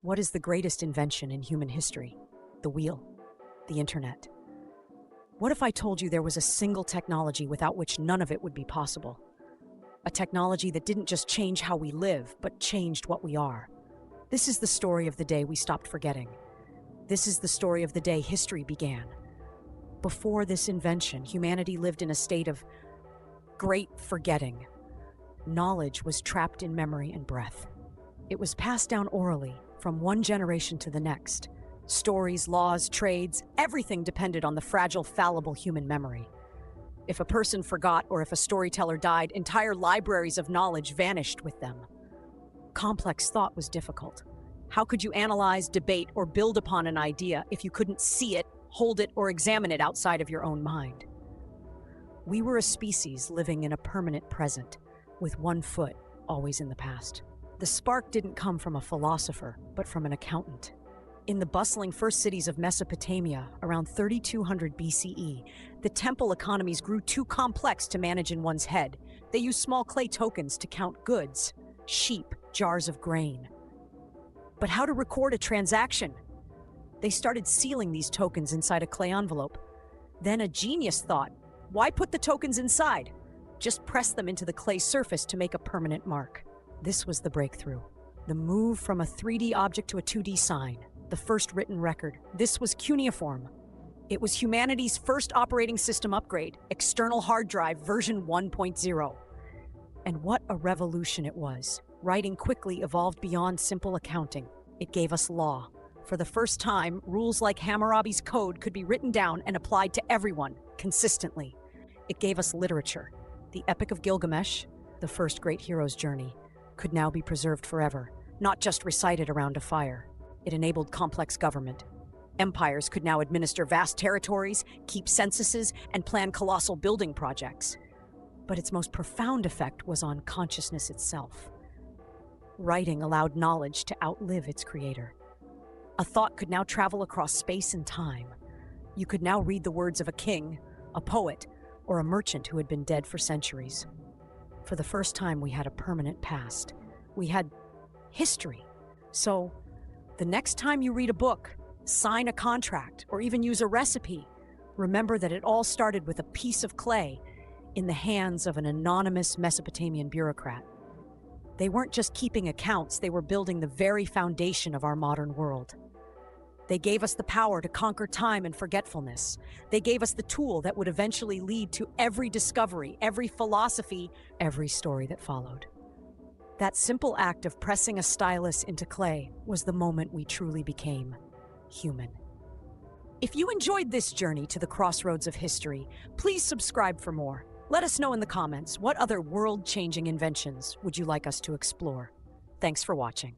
What is the greatest invention in human history? The wheel, the internet. What if I told you there was a single technology without which none of it would be possible? A technology that didn't just change how we live, but changed what we are. This is the story of the day we stopped forgetting. This is the story of the day history began. Before this invention, humanity lived in a state of great forgetting. Knowledge was trapped in memory and breath. It was passed down orally, from one generation to the next. Stories, laws, trades, everything depended on the fragile, fallible human memory. If a person forgot or if a storyteller died, entire libraries of knowledge vanished with them. Complex thought was difficult. How could you analyze, debate, or build upon an idea if you couldn't see it, hold it, or examine it outside of your own mind? We were a species living in a permanent present, with one foot always in the past. The spark didn't come from a philosopher, but from an accountant. In the bustling first cities of Mesopotamia, around 3200 BCE, the temple economies grew too complex to manage in one's head. They used small clay tokens to count goods, sheep, jars of grain. But how to record a transaction? They started sealing these tokens inside a clay envelope. Then a genius thought, why put the tokens inside? Just press them into the clay surface to make a permanent mark. This was the breakthrough. The move from a 3D object to a 2D sign. The first written record. This was Cuneiform. It was humanity's first operating system upgrade, external hard drive version 1.0. And what a revolution it was. Writing quickly evolved beyond simple accounting. It gave us law. For the first time, rules like Hammurabi's code could be written down and applied to everyone, consistently. It gave us literature. The Epic of Gilgamesh, the first great hero's journey, could now be preserved forever, not just recited around a fire. It enabled complex government. Empires could now administer vast territories, keep censuses, and plan colossal building projects. But its most profound effect was on consciousness itself. Writing allowed knowledge to outlive its creator. A thought could now travel across space and time. You could now read the words of a king, a poet, or a merchant who had been dead for centuries. For the first time, we had a permanent past. We had history. So, the next time you read a book, sign a contract, or even use a recipe, remember that it all started with a piece of clay in the hands of an anonymous Mesopotamian bureaucrat. They weren't just keeping accounts, they were building the very foundation of our modern world. They gave us the power to conquer time and forgetfulness. They gave us the tool that would eventually lead to every discovery, every philosophy, every story that followed. That simple act of pressing a stylus into clay was the moment we truly became human. If you enjoyed this journey to the crossroads of history, please subscribe for more. Let us know in the comments what other world-changing inventions would you like us to explore. Thanks for watching.